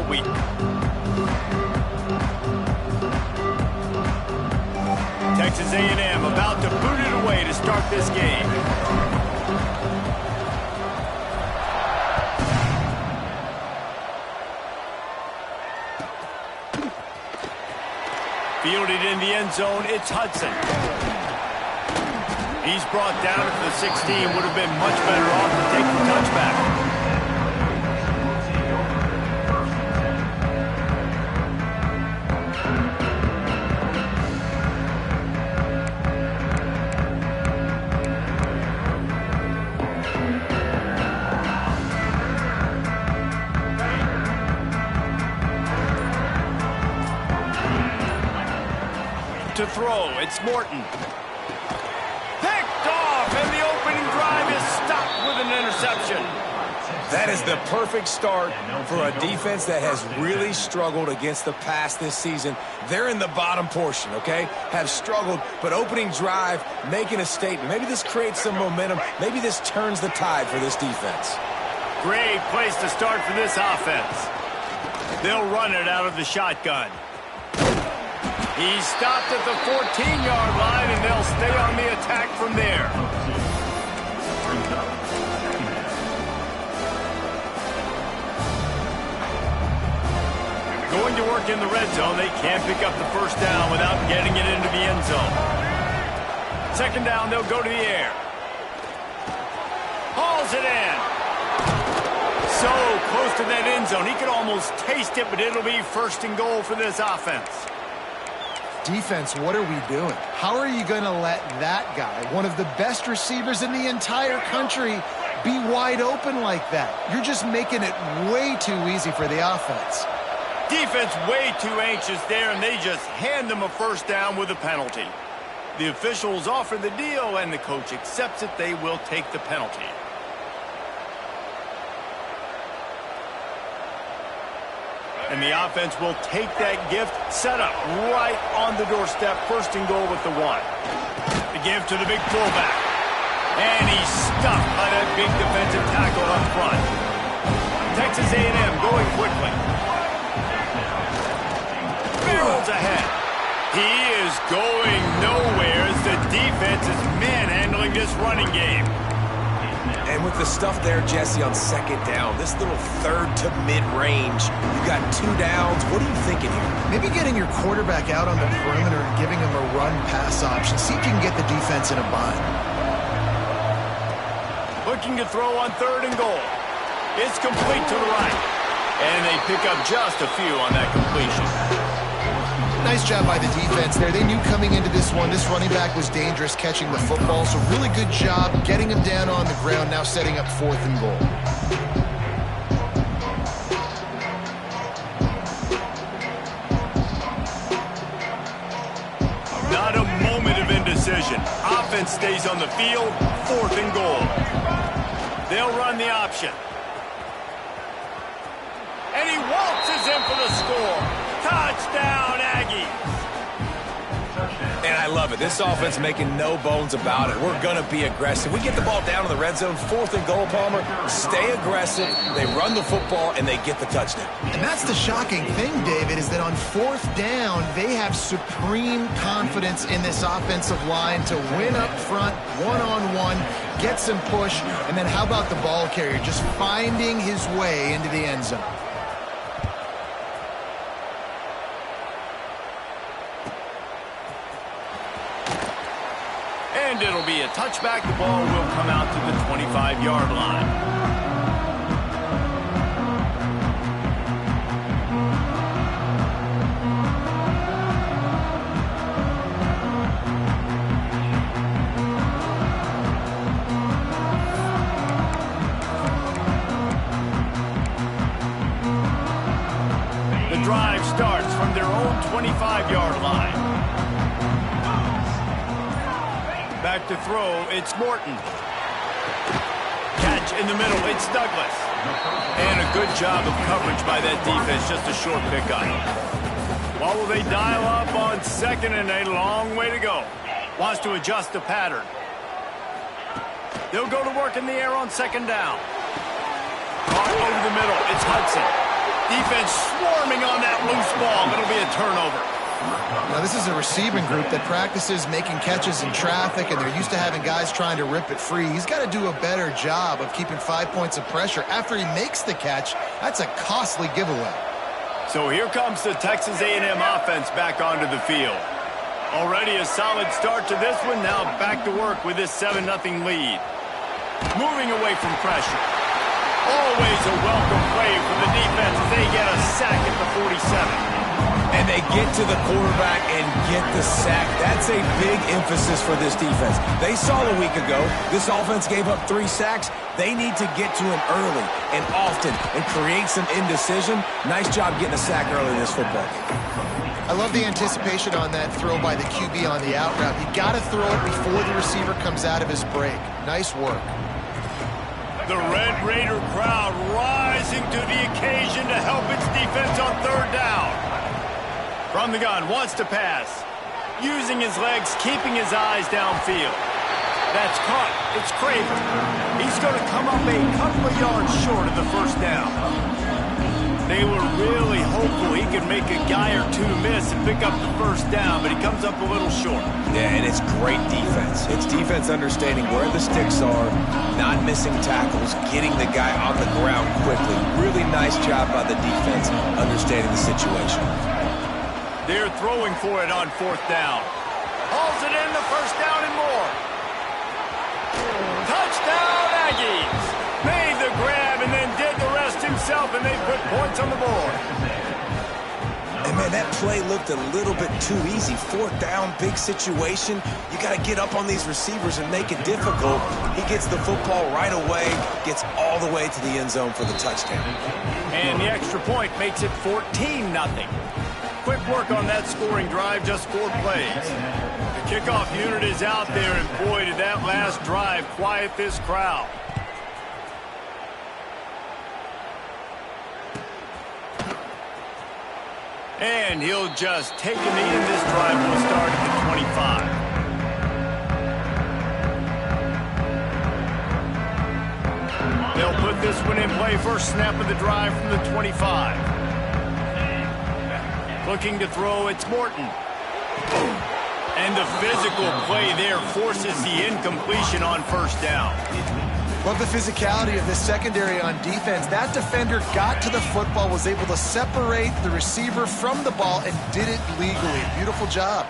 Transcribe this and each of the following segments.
week. Texas A&M about to boot it away to start this game. Fielded in the end zone, it's Hudson. He's brought down to the 16. Would have been much better off to take the touchback. To throw, it's Morton. Picked off, and the opening drive is stopped with an interception. That is the perfect start for a defense that has really struggled against the pass this season. They're in the bottom portion, okay? Have struggled, but opening drive, making a statement. Maybe this creates some momentum. Maybe this turns the tide for this defense. Great place to start for this offense. They'll run it out of the shotgun. He stopped at the 14-yard line, and they'll stay on the attack from there. Going to work in the red zone. They can't pick up the first down without getting it into the end zone. Second down, they'll go to the air. Hauls it in. So close to that end zone. He could almost taste it, but it'll be first and goal for this offense. Defense, what are we doing? How are you going to let that guy, one of the best receivers in the entire country, be wide open like that? You're just making it way too easy for the offense. Defense way too anxious there, and they just hand them a first down with a penalty. The officials offer the deal, and the coach accepts it. They will take the penalty. And the offense will take that gift, set up right on the doorstep, first and goal with the one. The give to the big fullback. And he's stuffed by that big defensive tackle up front. Texas A&M going quickly. Barrels ahead. He is going nowhere as the defense is manhandling this running game. And with the stuff there, Jesse, on second down, this little third to mid-range, you've got 2 downs. What are you thinking here? Maybe getting your quarterback out on the perimeter and giving him a run-pass option. See if you can get the defense in a bind. Looking to throw on third and goal. It's complete to the right. And they pick up just a few on that completion. Nice job by the defense there. They knew coming into this one, this running back was dangerous catching the football, so really good job getting him down on the ground, now setting up fourth and goal. Not a moment of indecision. Offense stays on the field, fourth and goal. They'll run the option. And he waltzes in for the score. Touchdown, Aggies. And I love it. This offense making no bones about it. We're going to be aggressive. We get the ball down in the red zone, fourth and goal, Palmer. Stay aggressive. They run the football, and they get the touchdown. And that's the shocking thing, David, is that on fourth down, they have supreme confidence in this offensive line to win up front, one-on-one, get some push, and then how about the ball carrier just finding his way into the end zone? And it'll be a touchback. The ball will come out to the 25-yard line. The drive starts from their own 25-yard line. Back to throw, it's Morton. Catch in the middle, it's Douglas. And a good job of coverage by that defense, just a short pickup. What will they dial up on second and a long way to go? Wants to adjust the pattern. They'll go to work in the air on second down. Caught over the middle, it's Hudson. Defense swarming on that loose ball. It'll be a turnover. Now, this is a receiving group that practices making catches in traffic, and they're used to having guys trying to rip it free. He's got to do a better job of keeping 5 points of pressure after he makes the catch. That's a costly giveaway. So here comes the Texas A&M offense back onto the field. Already a solid start to this one. Now back to work with this 7-0 lead. Moving away from pressure. Always a welcome play for the defense as they get a sack at the 47. And they get to the quarterback and get the sack. That's a big emphasis for this defense. They saw a week ago this offense gave up 3 sacks. They need to get to him early and often and create some indecision. Nice job getting a sack early in this football game. I love the anticipation on that throw by the QB on the out route. You got to throw it before the receiver comes out of his break. Nice work. The Red Raider crowd rising to the occasion to help its defense on 3rd down. From the gun, wants to pass. Using his legs, keeping his eyes downfield. That's caught. It's Craven. He's going to come up a couple of yards short of the 1st down. They were really hopeful he could make a guy or two miss and pick up the 1st down, but he comes up a little short. Yeah, and it's great defense. It's defense understanding where the sticks are, not missing tackles, getting the guy on the ground quickly. Really nice job by the defense understanding the situation. They're throwing for it on 4th down. Hauls it in the 1st down and more. Touchdown, Aggies! Made the grab and then did the rest himself, and they put points on the board. And, man, that play looked a little bit too easy. 4th down, big situation. You got to get up on these receivers and make it difficult. He gets the football right away, gets all the way to the end zone for the touchdown. And the extra point makes it 14-0. Quick work on that scoring drive, just 4 plays. The kickoff unit is out there, and boy, did that last drive quiet this crowd. And he'll just take a knee, and this drive will start at the 25. They'll put this one in play. First snap of the drive from the 25. Looking to throw, it's Morton. And the physical play there forces the incompletion on 1st down. Love the physicality of this secondary on defense. That defender got to the football, was able to separate the receiver from the ball, and did it legally. Beautiful job.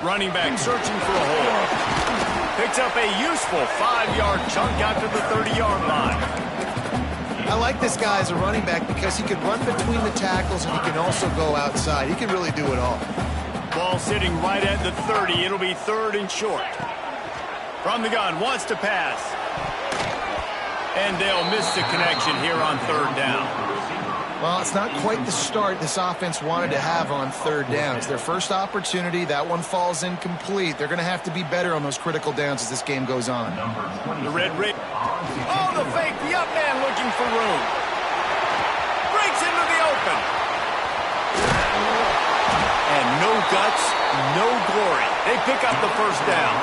Running back searching for a hole. Picks up a useful 5-yard chunk out to the 30-yard line. I like this guy as a running back because he can run between the tackles and he can also go outside. He can really do it all. Ball sitting right at the 30. It'll be 3rd and short. From the gun, wants to pass. And they'll miss the connection here on 3rd down. Well, it's not quite the start this offense wanted to have on 3rd down. It's their first opportunity. That one falls incomplete. They're going to have to be better on those critical downs as this game goes on. The Red Raiders. Oh, the fake. The up man looking for room. Breaks into the open. And no guts, no glory. They pick up the 1st down.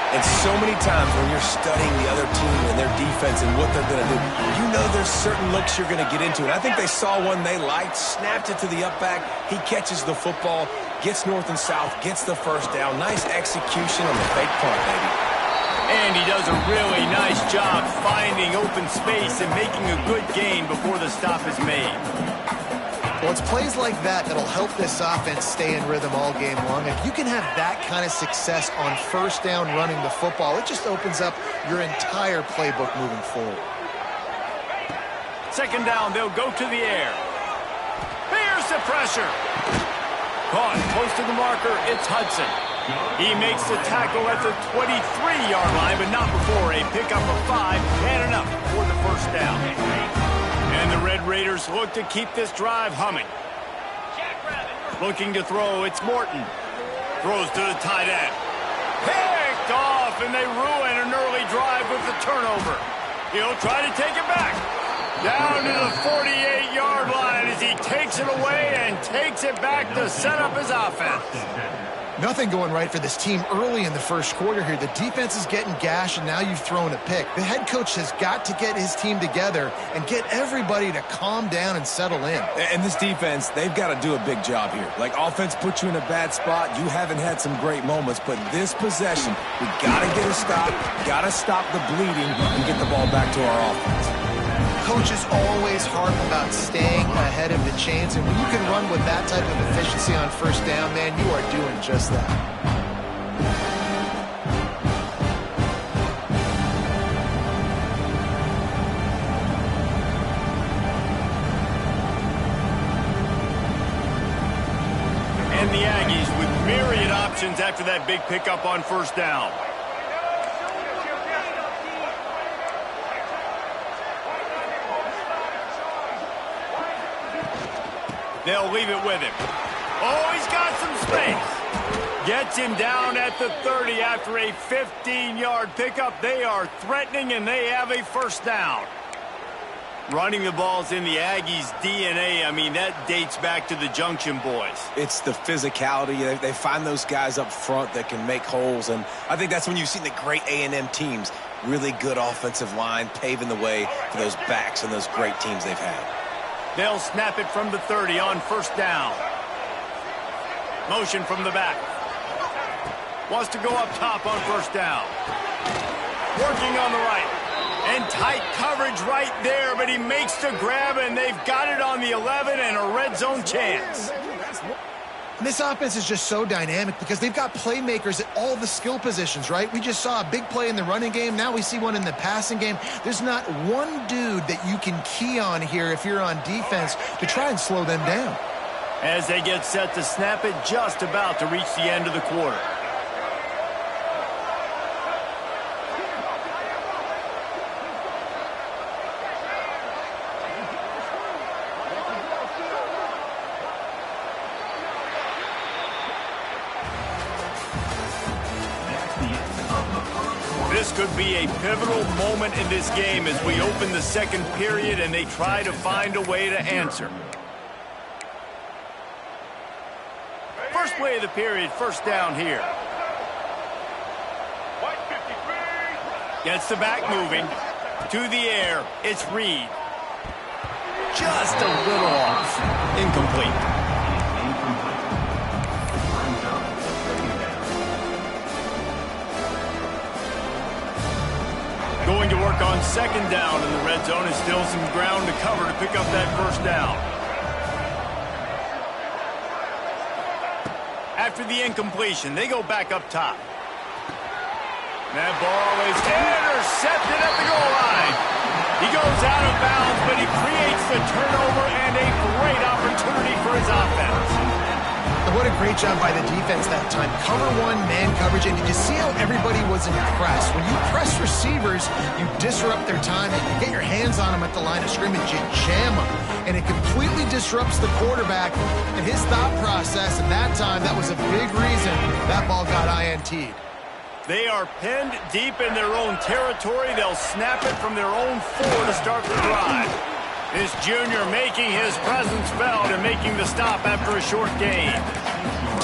And so many times when you're studying the other team and their defense and what they're going to do, you know there's certain looks you're going to get into. And I think they saw one they liked, snapped it to the up back. He catches the football, gets north and south, gets the 1st down. Nice execution on the fake punt, baby. And he does a really nice job finding open space and making a good gain before the stop is made. Well, it's plays like that that'll help this offense stay in rhythm all game long. If you can have that kind of success on 1st down running the football, it just opens up your entire playbook moving forward. 2nd down, they'll go to the air. Here's the pressure. Caught close to the marker, it's Hudson. He makes the tackle at the 23-yard line, but not before a pickup of 5 and enough for the 1st down. And the Red Raiders look to keep this drive humming. Looking to throw, it's Morton. Throws to the tight end. Picked off, and they ruin an early drive with the turnover. He'll try to take it back. Down to the 48-yard line as he takes it away and takes it back to set up his offense. Nothing going right for this team early in the first quarter here. The defense is getting gashed, and now you've thrown a pick. The head coach has got to get his team together and get everybody to calm down and settle in. And this defense, they've got to do a big job here. Like, offense puts you in a bad spot. You haven't had some great moments, but this possession, we got to get a stop, got to stop the bleeding, and get the ball back to our offense. Coaches always harp about staying ahead of the chains, and when you can run with that type of efficiency on first down, man, you are doing just that. And the Aggies with myriad options after that big pickup on first down. They'll leave it with him. Oh, he's got some space. Gets him down at the 30 after a 15-yard pickup. They are threatening, and they have a first down. Running the ball's in the Aggies' DNA. I mean, that dates back to the Junction boys. It's the physicality. They find those guys up front that can make holes, and I think that's when you've seen the great A&M teams. Really good offensive line, paving the way for those backs and those great teams they've had. They'll snap it from the 30 on first down. Motion from the back. Wants to go up top on first down. Working on the right. And tight coverage right there, but he makes the grab, and they've got it on the 11 and a red zone chance. This offense is just so dynamic because they've got playmakers at all the skill positions, right? We just saw a big play in the running game. Now we see one in the passing game. There's not one dude that you can key on here if you're on defense to try and slow them down. As they get set to snap it, just about to reach the end of the quarter. This could be a pivotal moment in this game as we open the second period and they try to find a way to answer. First play of the period, first down here. Gets the back moving. To the air, it's Reed. Just a little off. Incomplete. Going to work on second down in the red zone. Is still some ground to cover to pick up that first down. After the incompletion, they go back up top. That ball is intercepted at the goal line. He goes out of bounds, but he creates the turnover and a great opportunity for his offense. What a great job by the defense that time. Cover one, man coverage, and did you see how everybody was impressed? When you press receivers, you disrupt their time, and you get your hands on them at the line of scrimmage, you jam them, and it completely disrupts the quarterback and his thought process, and that time, that was a big reason that ball got INT'd. They are pinned deep in their own territory. They'll snap it from their own 4 to start the drive. This junior making his presence felt and making the stop after a short gain.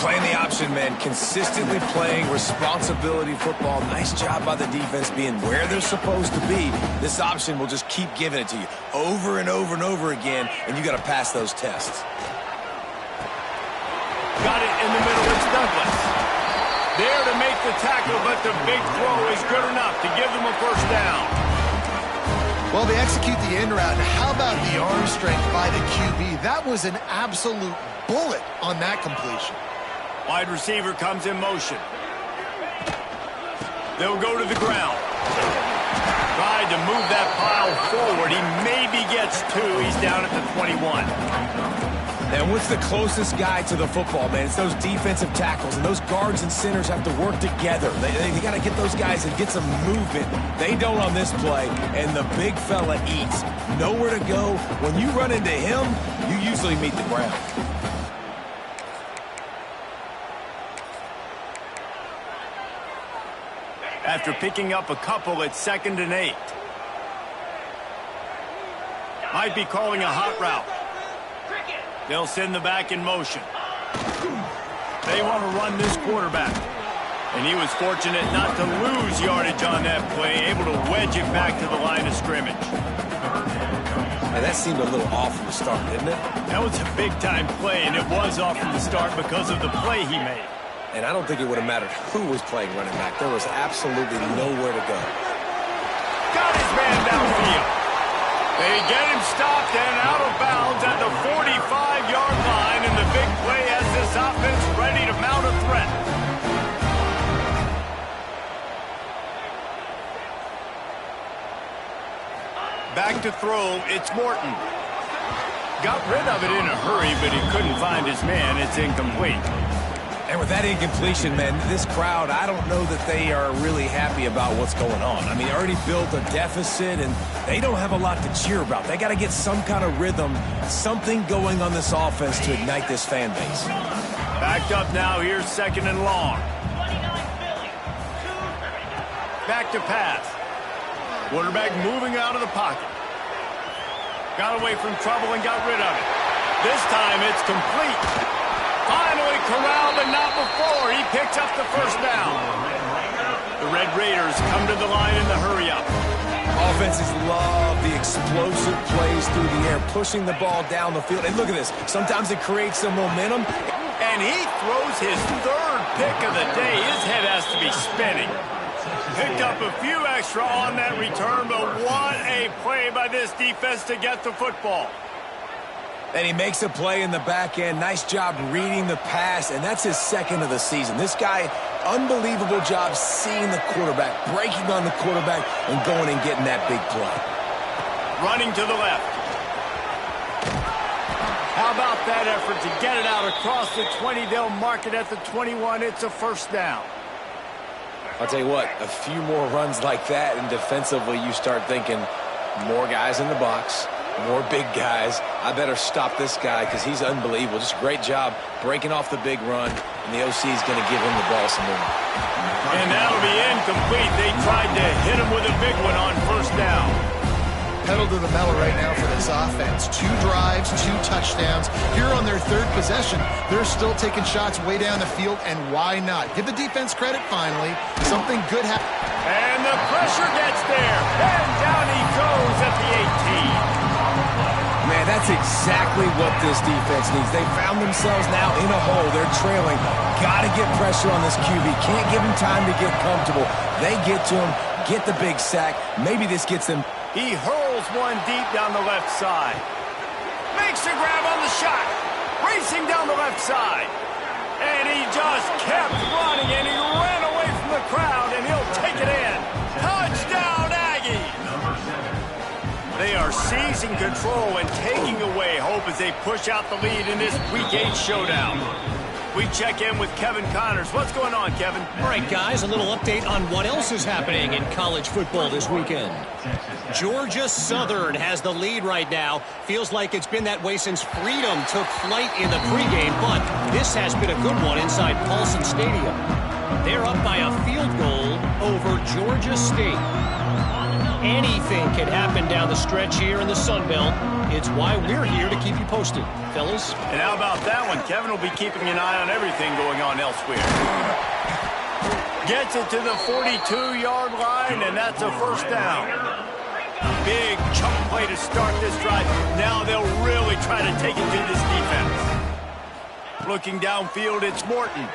Playing the option, man. Consistently playing responsibility football. Nice job by the defense being where they're supposed to be. This option will just keep giving it to you over and over and over again, and you got to pass those tests. Got it in the middle. It's Douglas. There to make the tackle, but the big throw is good enough to give them a first down. Well, they execute the in route. How about the arm strength by the QB? That was an absolute bullet on that completion. Wide receiver comes in motion. They'll go to the ground. Tried to move that pile forward. He maybe gets 2. He's down at the 21. And what's the closest guy to the football, man? It's those defensive tackles, and those guards and centers have to work together. They got to get those guys and get some movement. They don't on this play, and the big fella eats. Nowhere to go. When you run into him, you usually meet the ground. After picking up a couple, it's 2nd and 8. Might be calling a hot route. They'll send the back in motion. They want to run this quarterback. And he was fortunate not to lose yardage on that play, able to wedge it back to the line of scrimmage. And that seemed a little off from the start, didn't it? That was a big-time play, and it was off from the start because of the play he made. And I don't think it would have mattered who was playing running back. There was absolutely nowhere to go. Got his man downfield. They get him stopped and out of bounds at the 45-yard line, and the big play has this offense ready to mount a threat. Back to throw, it's Morton. Got rid of it in a hurry, but he couldn't find his man. It's incomplete. And with that incompletion, man, this crowd, I don't know that they are really happy about what's going on. I mean, they already built a deficit, and they don't have a lot to cheer about. They got to get some kind of rhythm, something going on this offense to ignite this fan base. Backed up now, here's 2nd and long. Back to pass. Quarterback moving out of the pocket. Got away from trouble and got rid of it. This time it's complete. Finally corralled, but not before. He picks up the first down. The Red Raiders come to the line in the hurry-up. Offenses love the explosive plays through the air, pushing the ball down the field. And look at this. Sometimes it creates some momentum. And he throws his 3rd pick of the day. His head has to be spinning. Picked up a few extra on that return, but what a play by this defense to get the football. And he makes a play in the back end. Nice job reading the pass, and that's his 2nd of the season. This guy, unbelievable job seeing the quarterback, breaking on the quarterback, and going and getting that big play. Running to the left. How about that effort to get it out across the 20? They'll mark it at the 21. It's a first down. I'll tell you what, a few more runs like that, and defensively you start thinking more guys in the box, more big guys. I better stop this guy because he's unbelievable. Just a great job breaking off the big run, and the OC is going to give him the ball some more. And that'll be incomplete. They tried to hit him with a big one on first down. Pedal to the metal right now for this offense. 2 drives, 2 touchdowns. Here on their 3rd possession, they're still taking shots way down the field, and why not? Give the defense credit finally. Something good happened. And the pressure gets there. And down he goes at the 18. Man, that's exactly what this defense needs. They found themselves now in a hole. They're trailing. Got to get pressure on this QB. Can't give him time to get comfortable. They get to him, get the big sack. Maybe this gets them. He hurls one deep down the left side. Makes the grab on the shot. Racing down the left side. And he just kept running, and he ran away from the crowd, and he'll take it in. Touchdown, Aggies! They are seizing control and taking away hope as they push out the lead in this Week 8 showdown. We check in with Kevin Connors. What's going on, Kevin? All right, guys, a little update on what else is happening in college football this weekend. Georgia Southern has the lead right now. Feels like it's been that way since Freedom took flight in the pregame, but this has been a good one inside Paulson Stadium. They're up by a field goal over Georgia State. Anything can happen down the stretch here in the Sun Belt. It's why we're here to keep you posted, fellas. And how about that one? Kevin will be keeping an eye on everything going on elsewhere. Gets it to the 42-yard line, and that's a first down. Big chunk play to start this drive. Now they'll really try to take it to this defense. Looking downfield, it's Morton.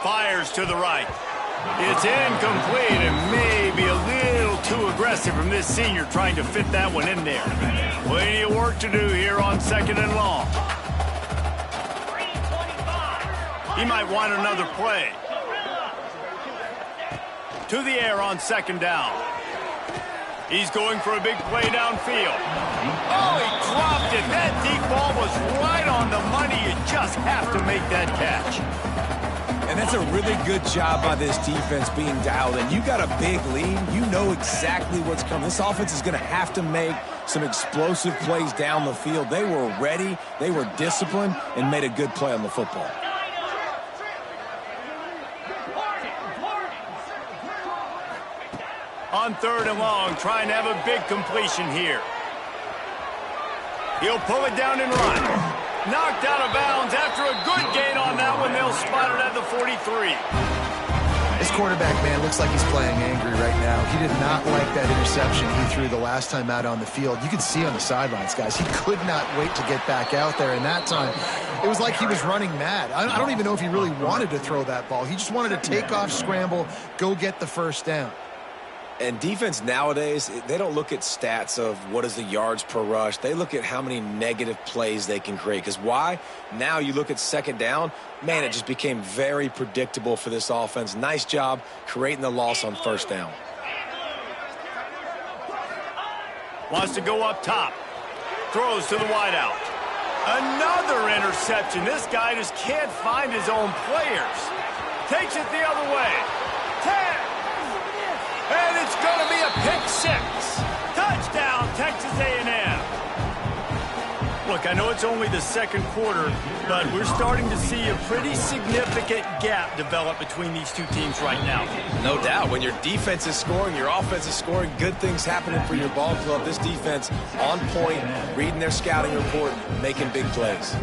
Fires to the right. It's incomplete and maybe a little too aggressive from this senior trying to fit that one in there. Plenty of work to do here on 2nd and long. He might want another play. To the air on 2nd down. He's going for a big play downfield. Oh, he dropped it. That deep ball was right on the money. You just have to make that catch. And that's a really good job by this defense being dialed in. You got a big lead. You know exactly what's coming. This offense is going to have to make some explosive plays down the field. They were ready, they were disciplined, and made a good play on the football. On 3rd and long, trying to have a big completion here. He'll pull it down and run. Knocked out of bounds after a good gain on that one. They'll spot it at the 43. This quarterback, man, looks like he's playing angry right now. He did not like that interception he threw the last time out on the field. You can see on the sidelines, guys, he could not wait to get back out there. And that time, it was like he was running mad. I don't even know if he really wanted to throw that ball. He just wanted to take off, scramble, go get the first down. And defense nowadays, they don't look at stats of what is the yards per rush. They look at how many negative plays they can create. Because why? Now you look at second down, man, it just became very predictable for this offense. Nice job creating the loss on first down. Wants to go up top. Throws to the wideout. Another interception. This guy just can't find his own players. Takes it the other way. 10. And it's going to be a pick six. Touchdown, Texas A&M. Look, I know it's only the second quarter, but we're starting to see a pretty significant gap develop between these two teams right now. No doubt. When your defense is scoring, your offense is scoring, good things happening for your ball club. This defense on point, reading their scouting report, making big plays.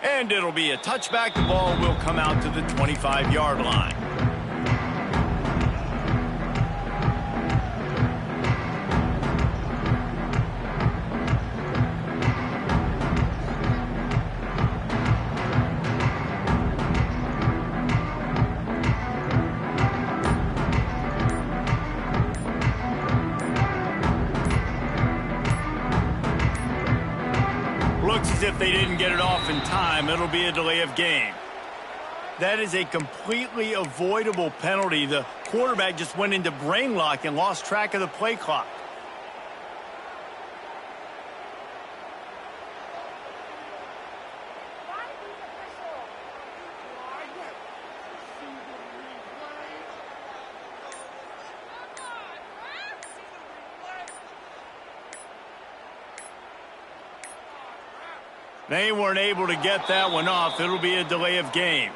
And it'll be a touchback. The ball will come out to the 25-yard line. Looks as if they didn't get it off in time. It'll be a delay of game. That is a completely avoidable penalty. The quarterback just went into brain lock and lost track of the play clock. They weren't able to get that one off. It'll be a delay of game.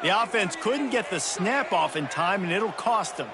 The offense couldn't get the snap off in time, and it'll cost them.